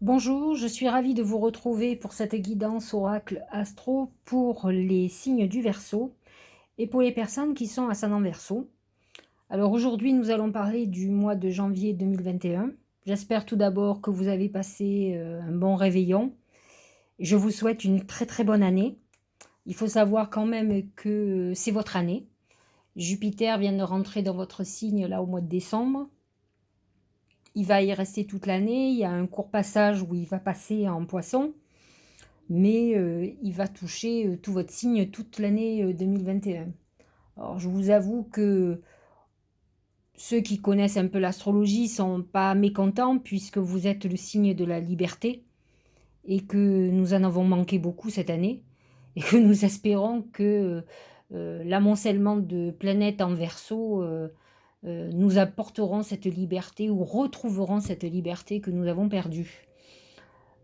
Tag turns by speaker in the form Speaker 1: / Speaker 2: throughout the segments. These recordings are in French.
Speaker 1: Bonjour, je suis ravie de vous retrouver pour cette guidance oracle astro pour les signes du Verseau et pour les personnes qui sont ascendant Verseau. Alors aujourd'hui, nous allons parler du mois de janvier 2021. J'espère tout d'abord que vous avez passé un bon réveillon. Je vous souhaite une très très bonne année. Il faut savoir quand même que c'est votre année. Jupiter vient de rentrer dans votre signe là au mois de décembre. Il va y rester toute l'année. Il y a un court passage où il va passer en Poisson. Mais il va toucher tout votre signe toute l'année 2021. Alors je vous avoue que ceux qui connaissent un peu l'astrologie sont pas mécontents puisque vous êtes le signe de la liberté et que nous en avons manqué beaucoup cette année et que nous espérons que l'amoncellement de planètes en Verseau nous apporteront cette liberté ou retrouveront cette liberté que nous avons perdue.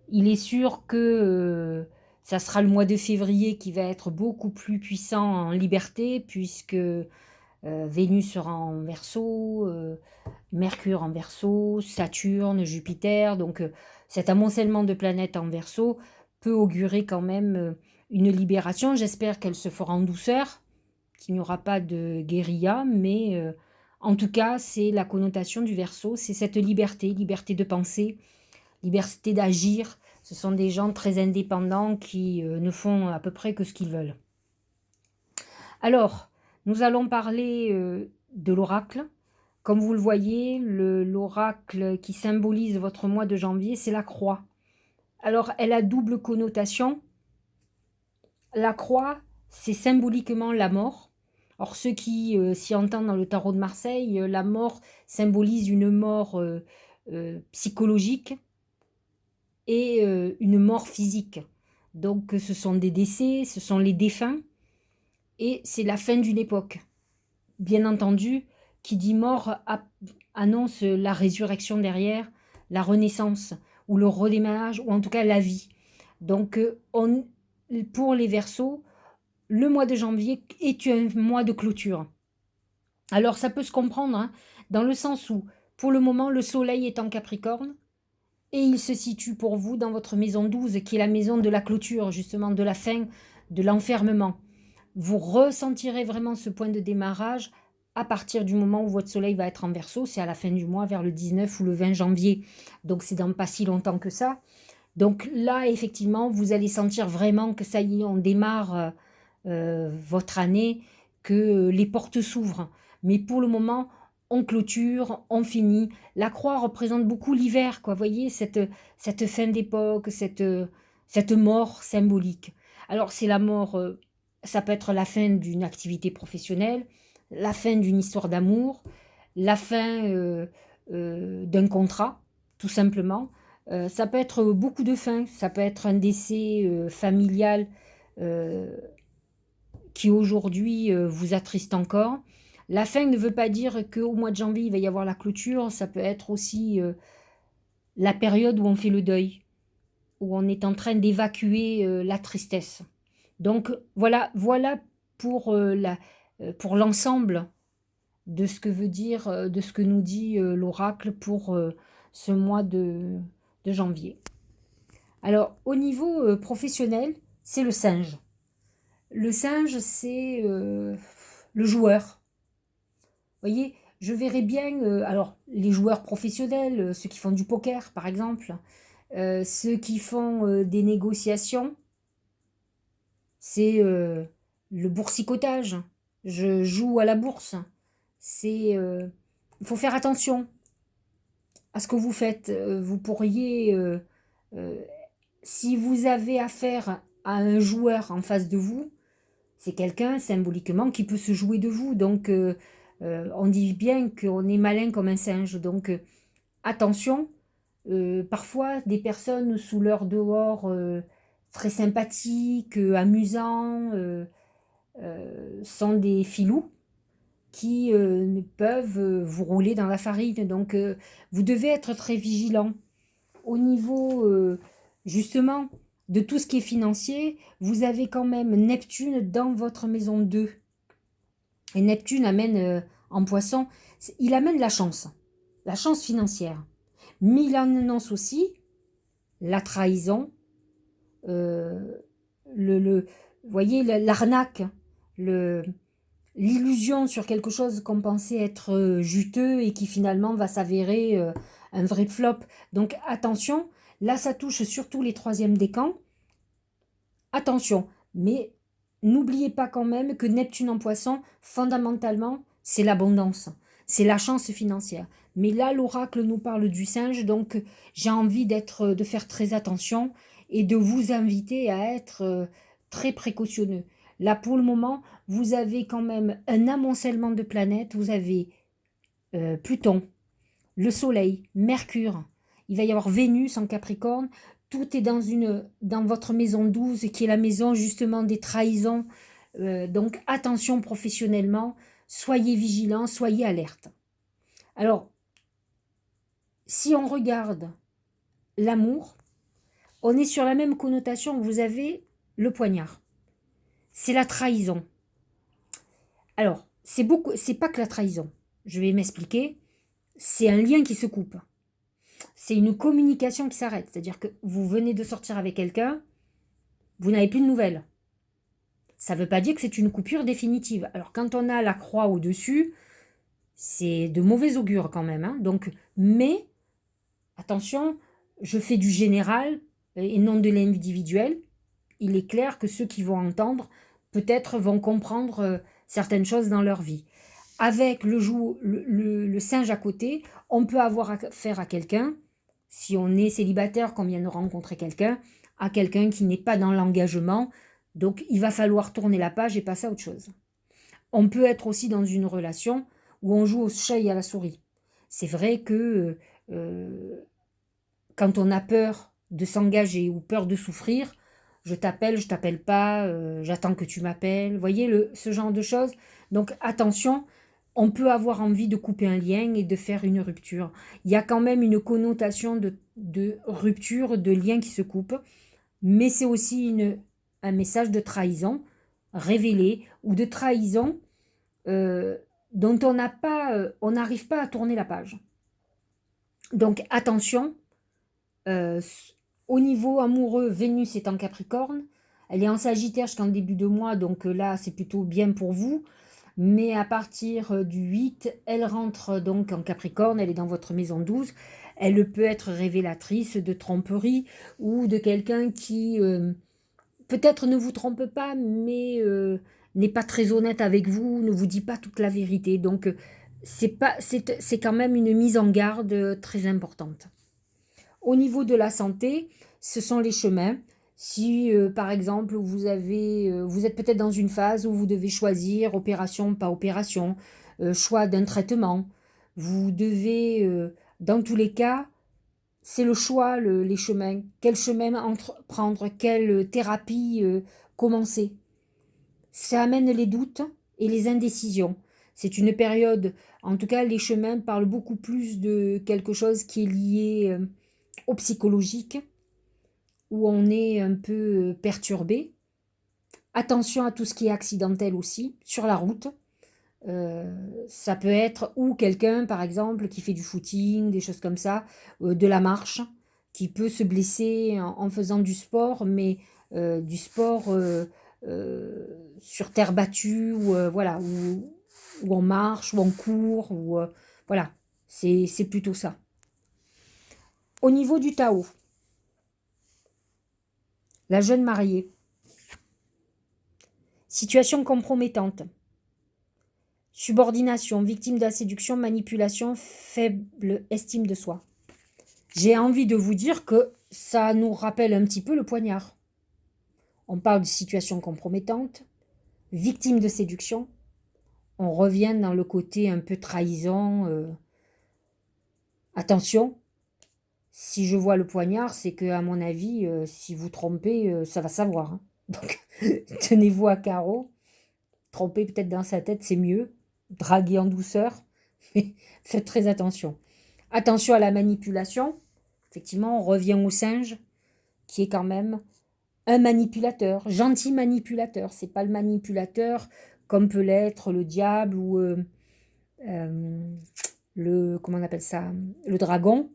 Speaker 1: Il est sûr que ça sera le mois de février qui va être beaucoup plus puissant en liberté puisque Vénus sera en Verseau, Mercure en Verseau, Saturne, Jupiter. Donc cet amoncellement de planètes en Verseau peut augurer quand même une libération. J'espère qu'elle se fera en douceur, qu'il n'y aura pas de guérilla, mais en tout cas, c'est la connotation du Verseau, c'est cette liberté, liberté de penser, liberté d'agir. Ce sont des gens très indépendants qui ne font à peu près que ce qu'ils veulent. Alors, nous allons parler de l'oracle. Comme vous le voyez, l'oracle qui symbolise votre mois de janvier, c'est la croix. Alors, elle a double connotation. La croix, c'est symboliquement la mort. Or, ceux qui s'y entendent dans le tarot de Marseille, la mort symbolise une mort psychologique, et une mort physique. Donc ce sont des décès, ce sont les défunts, et c'est la fin d'une époque. Bien entendu, qui dit mort annonce la résurrection derrière, la renaissance, ou le redémarrage, ou en tout cas la vie. Donc pour les Verseaux, le mois de janvier est un mois de clôture. Alors ça peut se comprendre, hein, dans le sens où, pour le moment, le soleil est en Capricorne, et il se situe pour vous dans votre maison 12, qui est la maison de la clôture, justement, de la fin, de l'enfermement. Vous ressentirez vraiment ce point de démarrage à partir du moment où votre soleil va être en Verseau, c'est à la fin du mois, vers le 19 ou le 20 janvier. Donc c'est dans pas si longtemps que ça. Donc là, effectivement, vous allez sentir vraiment que ça y est, on démarre votre année, que les portes s'ouvrent. Mais pour le moment, on clôture, on finit. La croix représente beaucoup l'hiver, quoi. Vous voyez, cette fin d'époque, cette mort symbolique. Alors, c'est la mort, ça peut être la fin d'une activité professionnelle, la fin d'une histoire d'amour, la fin d'un contrat, tout simplement. Ça peut être beaucoup de fins. Ça peut être un décès familial euh, qui aujourd'hui vous attriste encore. La fin ne veut pas dire qu'au mois de janvier, il va y avoir la clôture. Ça peut être aussi la période où on fait le deuil, où on est en train d'évacuer la tristesse. Donc voilà pour l'ensemble de ce que veut dire, de ce que nous dit l'oracle pour ce mois de janvier. Alors au niveau professionnel, c'est le singe. Le singe, c'est le joueur. Vous voyez, je verrais bien, alors les joueurs professionnels, ceux qui font du poker par exemple, ceux qui font des négociations, c'est le boursicotage. Je joue à la bourse. C'est, il faut faire attention à ce que vous faites. Vous pourriez, euh, si vous avez affaire à un joueur en face de vous, c'est quelqu'un symboliquement qui peut se jouer de vous. Donc, on dit bien qu'on est malin comme un singe. Donc, attention, parfois des personnes sous leur dehors très sympathiques, amusants, sont des filous qui ne peuvent vous rouler dans la farine. Donc, vous devez être très vigilant. Au niveau, justement, de tout ce qui est financier, vous avez quand même Neptune dans votre maison 2. Et Neptune amène en poisson, il amène la chance financière. Mais il en annonce aussi la trahison, euh, vous voyez, l'arnaque, l'illusion sur quelque chose qu'on pensait être juteux et qui finalement va s'avérer un vrai flop. Donc attention, là ça touche surtout les troisièmes décans. Attention, mais n'oubliez pas quand même que Neptune en Poisson, fondamentalement, c'est l'abondance, c'est la chance financière. Mais là, l'oracle nous parle du singe, donc j'ai envie de faire très attention et de vous inviter à être très précautionneux. Là, pour le moment, vous avez quand même un amoncellement de planètes. Vous avez Pluton, le Soleil, Mercure, il va y avoir Vénus en Capricorne, tout est dans votre maison 12, qui est la maison justement des trahisons. Donc attention professionnellement, soyez vigilants, soyez alertes. Alors, si on regarde l'amour, on est sur la même connotation que vous avez le poignard. C'est la trahison. Alors, c'est pas que la trahison. Je vais m'expliquer. C'est un lien qui se coupe. C'est une communication qui s'arrête. C'est-à-dire que vous venez de sortir avec quelqu'un, vous n'avez plus de nouvelles. Ça ne veut pas dire que c'est une coupure définitive. Alors quand on a la croix au-dessus, c'est de mauvais augure quand même. Hein. Donc, mais, attention, je fais du général et non de l'individuel. Il est clair que ceux qui vont entendre, peut-être vont comprendre certaines choses dans leur vie. Avec le singe à côté, on peut avoir affaire à quelqu'un, si on est célibataire, qu'on vient de rencontrer quelqu'un, à quelqu'un qui n'est pas dans l'engagement. Donc, il va falloir tourner la page et passer à autre chose. On peut être aussi dans une relation où on joue au chat et à la souris. C'est vrai que quand on a peur de s'engager ou peur de souffrir, je t'appelle pas, j'attends que tu m'appelles. Vous voyez ce genre de choses. Donc attention, on peut avoir envie de couper un lien et de faire une rupture. Il y a quand même une connotation de rupture, de lien qui se coupe, mais c'est aussi un message de trahison révélé ou de trahison dont on n'arrive pas à tourner la page. Donc attention, au niveau amoureux, Vénus est en Capricorne, elle est en Sagittaire jusqu'en début de mois, donc là c'est plutôt bien pour vous. Mais à partir du 8, elle rentre donc en Capricorne, elle est dans votre maison 12. Elle peut être révélatrice de tromperie ou de quelqu'un qui peut-être ne vous trompe pas, mais n'est pas très honnête avec vous, ne vous dit pas toute la vérité. Donc c'est quand même une mise en garde très importante. Au niveau de la santé, ce sont les chemins. Si, par exemple, vous êtes peut-être dans une phase où vous devez choisir opération, pas opération, choix d'un traitement, vous devez, dans tous les cas, c'est le choix, les chemins. Quel chemin prendre, quelle thérapie commencer. Ça amène les doutes et les indécisions. C'est une période, en tout cas, les chemins parlent beaucoup plus de quelque chose qui est lié au psychologique, où on est un peu perturbé. Attention à tout ce qui est accidentel aussi, sur la route. Ça peut être ou quelqu'un, par exemple, qui fait du footing, des choses comme ça, de la marche, qui peut se blesser en faisant du sport, mais du sport sur terre battue, ou voilà, où on marche, où on court, ou voilà, c'est plutôt ça. Au niveau du Tao, la jeune mariée, situation compromettante, subordination, victime de la séduction, manipulation, faible estime de soi. J'ai envie de vous dire que ça nous rappelle un petit peu le poignard. On parle de situation compromettante, victime de séduction. On revient dans le côté un peu trahison. Attention, si je vois le poignard, c'est que à mon avis, si vous trompez, ça va savoir. Hein. Donc, tenez-vous à carreau. Tromper peut-être dans sa tête, c'est mieux. Draguer en douceur, mais faites très attention. Attention à la manipulation. Effectivement, on revient au singe, qui est quand même un manipulateur, gentil manipulateur. C'est pas le manipulateur comme peut l'être le diable ou comment on appelle ça, le dragon,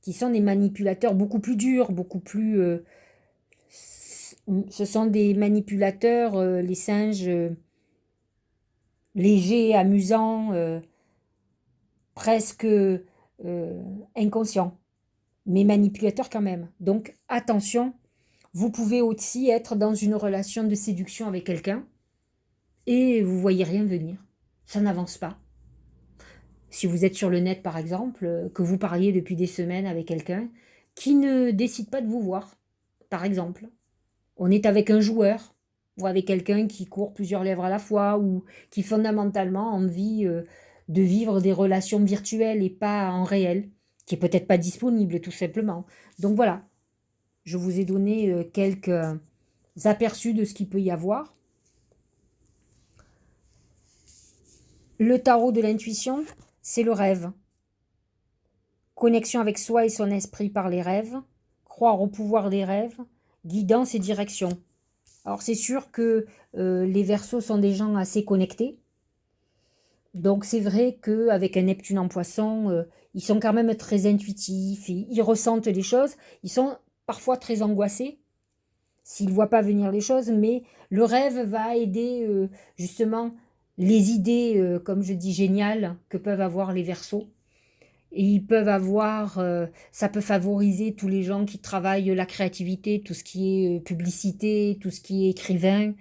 Speaker 1: qui sont des manipulateurs beaucoup plus durs, beaucoup plus... ce sont des manipulateurs, les singes, légers, amusants, presque inconscients, mais manipulateurs quand même. Donc attention, vous pouvez aussi être dans une relation de séduction avec quelqu'un et vous voyez rien venir. Ça n'avance pas. Si vous êtes sur le net par exemple, que vous parliez depuis des semaines avec quelqu'un qui ne décide pas de vous voir, par exemple. On est avec un joueur ou avec quelqu'un qui court plusieurs lèvres à la fois ou qui fondamentalement a envie de vivre des relations virtuelles et pas en réel, qui est peut-être pas disponible tout simplement. Donc voilà, je vous ai donné quelques aperçus de ce qu'il peut y avoir. Le tarot de l'intuition, c'est le rêve. Connexion avec soi et son esprit par les rêves, croire au pouvoir des rêves, guidance et direction. Alors c'est sûr que les Verseaux sont des gens assez connectés. Donc c'est vrai qu'avec un Neptune en Poisson, ils sont quand même très intuitifs, ils ressentent les choses. Ils sont parfois très angoissés s'ils ne voient pas venir les choses, mais le rêve va aider justement les idées, comme je dis, géniales que peuvent avoir les Verseaux. Et ils peuvent avoir, ça peut favoriser tous les gens qui travaillent la créativité, tout ce qui est publicité, tout ce qui est écrivain,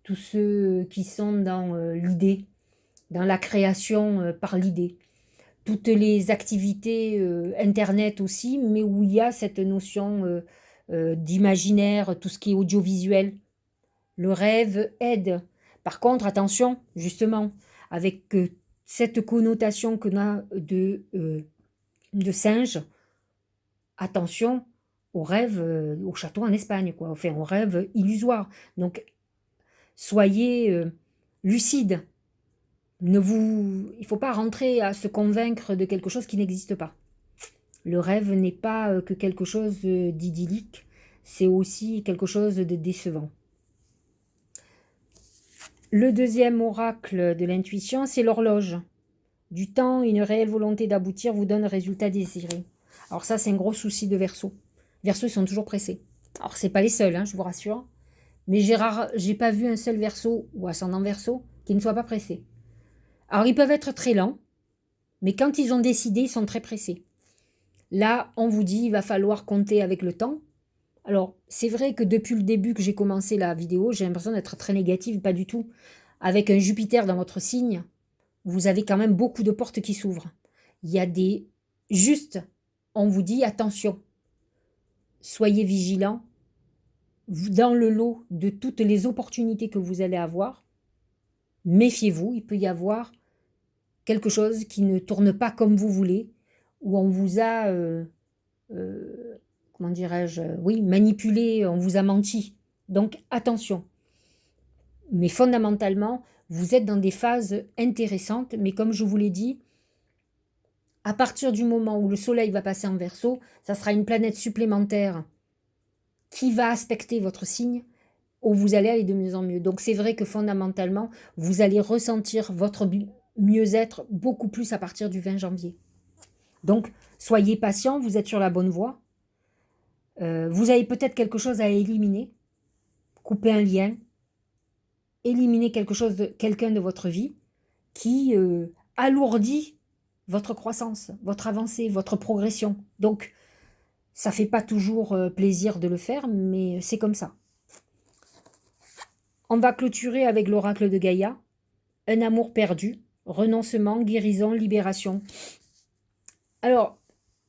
Speaker 1: tous ceux qui sont dans l'idée, dans la création par l'idée. Toutes les activités internet aussi, mais où il y a cette notion d'imaginaire, tout ce qui est audiovisuel. Le rêve aide. Par contre, attention, justement, avec cette connotation qu'on a de singe, attention aux rêves, au château en Espagne, quoi. Enfin, aux rêves illusoires. Donc, soyez lucide. Il ne faut pas rentrer à se convaincre de quelque chose qui n'existe pas. Le rêve n'est pas que quelque chose d'idyllique, c'est aussi quelque chose de décevant. Le deuxième oracle de l'intuition, c'est l'horloge. Du temps, une réelle volonté d'aboutir vous donne le résultat désiré. Alors ça, c'est un gros souci de Verseau. Verseau, ils sont toujours pressés. Alors, c'est pas les seuls, hein, je vous rassure. Mais j'ai pas vu un seul Verseau ou ascendant Verseau qui ne soit pas pressé. Alors, ils peuvent être très lents, mais quand ils ont décidé, ils sont très pressés. Là, on vous dit, il va falloir compter avec le temps. Alors, c'est vrai que depuis le début que j'ai commencé la vidéo, j'ai l'impression d'être très négative, pas du tout. Avec un Jupiter dans votre signe, vous avez quand même beaucoup de portes qui s'ouvrent. Il y a des... Juste, on vous dit, attention, soyez vigilants. Dans le lot de toutes les opportunités que vous allez avoir, méfiez-vous, il peut y avoir quelque chose qui ne tourne pas comme vous voulez, où on vous a, comment dirais-je, oui, manipulé, on vous a menti. Donc attention. Mais fondamentalement, vous êtes dans des phases intéressantes, mais comme je vous l'ai dit, à partir du moment où le Soleil va passer en Verseau, ça sera une planète supplémentaire qui va aspecter votre signe, où vous allez aller de mieux en mieux. Donc c'est vrai que fondamentalement, vous allez ressentir votre mieux-être beaucoup plus à partir du 20 janvier. Donc soyez patient, vous êtes sur la bonne voie. Vous avez peut-être quelque chose à éliminer, couper un lien, éliminer quelqu'un de votre vie qui alourdit votre croissance, votre avancée, votre progression. Donc ça ne fait pas toujours plaisir de le faire, mais c'est comme ça. On va clôturer avec l'oracle de Gaïa. Un amour perdu, renoncement, guérison, libération. Alors,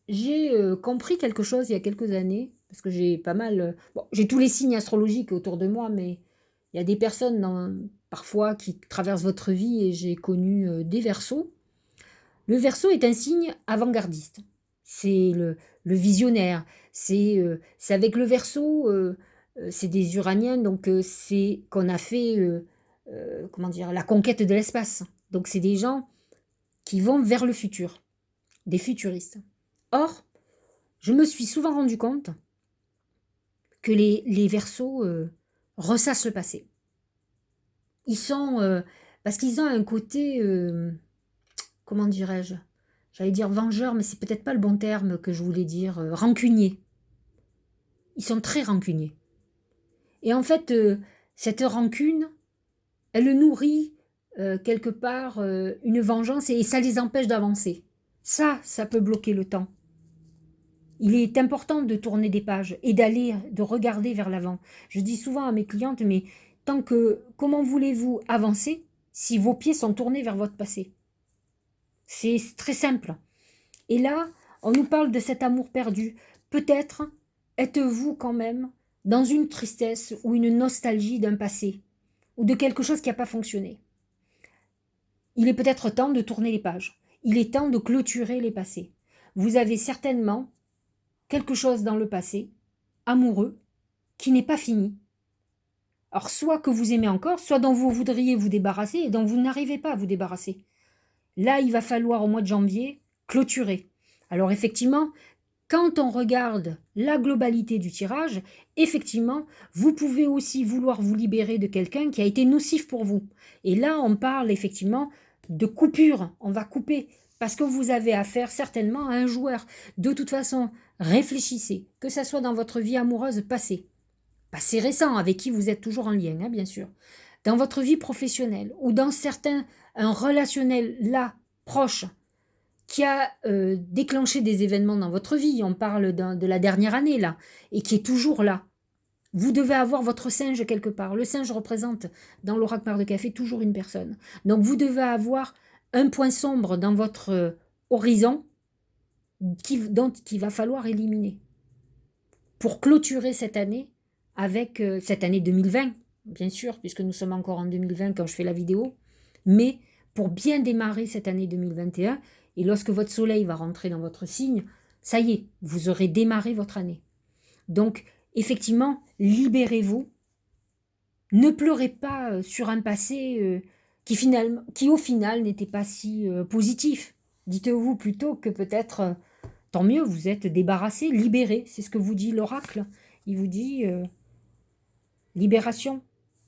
Speaker 1: j'ai compris quelque chose il y a quelques années, parce que j'ai pas mal... bon, j'ai tous les signes astrologiques autour de moi, mais il y a des personnes parfois qui traversent votre vie, et j'ai connu des Verseaux. Le Verseau est un signe avant-gardiste. C'est le visionnaire. C'est avec le Verseau... c'est des Uraniens, donc c'est qu'on a fait, comment dire, la conquête de l'espace. Donc c'est des gens qui vont vers le futur, des futuristes. Or, je me suis souvent rendu compte que les Verseaux ressassent le passé. Ils sont, parce qu'ils ont un côté, comment dirais-je, j'allais dire vengeurs, mais c'est peut-être pas le bon terme que je voulais dire, rancuniers. Ils sont très rancuniers. Et en fait, cette rancune, elle nourrit quelque part une vengeance et ça les empêche d'avancer. Ça peut bloquer le temps. Il est important de tourner des pages et d'aller, de regarder vers l'avant. Je dis souvent à mes clientes, mais comment voulez-vous avancer si vos pieds sont tournés vers votre passé? C'est très simple. Et là, on nous parle de cet amour perdu. Peut-être êtes-vous quand même dans une tristesse ou une nostalgie d'un passé ou de quelque chose qui n'a pas fonctionné. Il est peut-être temps de tourner les pages. Il est temps de clôturer les passés. Vous avez certainement quelque chose dans le passé, amoureux, qui n'est pas fini. Alors, soit que vous aimez encore, soit dont vous voudriez vous débarrasser et dont vous n'arrivez pas à vous débarrasser. Là, il va falloir au mois de janvier clôturer. Alors, effectivement, quand on regarde la globalité du tirage, effectivement, vous pouvez aussi vouloir vous libérer de quelqu'un qui a été nocif pour vous. Et là, on parle effectivement de coupure. On va couper parce que vous avez affaire certainement à un joueur. De toute façon, réfléchissez, que ce soit dans votre vie amoureuse passée, passé récent, avec qui vous êtes toujours en lien, hein, bien sûr, dans votre vie professionnelle ou dans un relationnel là, proche, qui a déclenché des événements dans votre vie, on parle de la dernière année là, et qui est toujours là. Vous devez avoir votre singe quelque part. Le singe représente dans l'oracle Mar de Café toujours une personne. Donc vous devez avoir un point sombre dans votre horizon qu'il va falloir éliminer pour clôturer cette année avec cette année 2020, bien sûr, puisque nous sommes encore en 2020 quand je fais la vidéo, mais pour bien démarrer cette année 2021, et lorsque votre soleil va rentrer dans votre signe, ça y est, vous aurez démarré votre année. Donc, effectivement, libérez-vous. Ne pleurez pas sur un passé qui au final n'était pas si positif. Dites-vous plutôt que peut-être, tant mieux, vous êtes débarrassé, libéré. C'est ce que vous dit l'oracle. Il vous dit libération,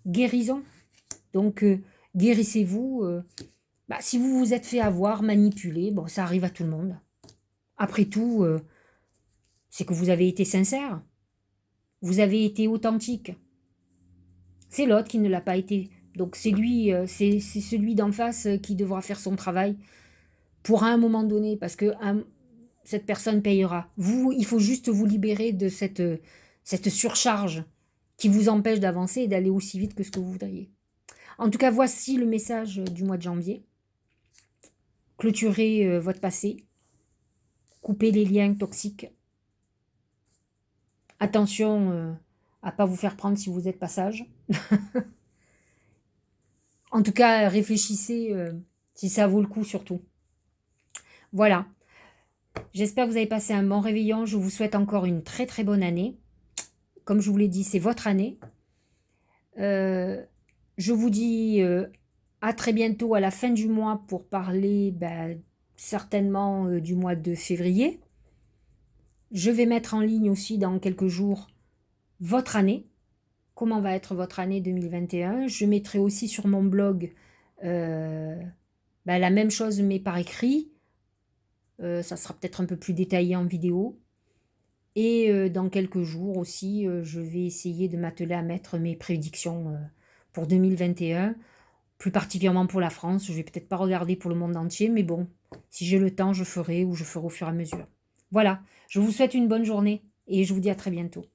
Speaker 1: guérison. Donc, guérissez-vous. Si vous vous êtes fait avoir, manipuler, bon, ça arrive à tout le monde. Après tout, c'est que vous avez été sincère. Vous avez été authentique. C'est l'autre qui ne l'a pas été. Donc c'est lui, c'est celui d'en face qui devra faire son travail pour à un moment donné, parce que cette personne payera. Vous, il faut juste vous libérer de cette surcharge qui vous empêche d'avancer et d'aller aussi vite que ce que vous voudriez. En tout cas, voici le message du mois de janvier. Clôturez votre passé. Coupez les liens toxiques. Attention à ne pas vous faire prendre si vous êtes passage. En tout cas, réfléchissez si ça vaut le coup surtout. Voilà. J'espère que vous avez passé un bon réveillon. Je vous souhaite encore une très très bonne année. Comme je vous l'ai dit, c'est votre année. Je vous dis à très bientôt à la fin du mois pour parler certainement du mois de février. Je vais mettre en ligne aussi dans quelques jours votre année. Comment va être votre année 2021? Je mettrai aussi sur mon blog la même chose mais par écrit. Ça sera peut-être un peu plus détaillé en vidéo. Et dans quelques jours aussi, je vais essayer de m'atteler à mettre mes prédictions pour 2021, plus particulièrement pour la France. Je vais peut-être pas regarder pour le monde entier, mais bon, si j'ai le temps, je ferai ou je ferai au fur et à mesure. Voilà, je vous souhaite une bonne journée et je vous dis à très bientôt.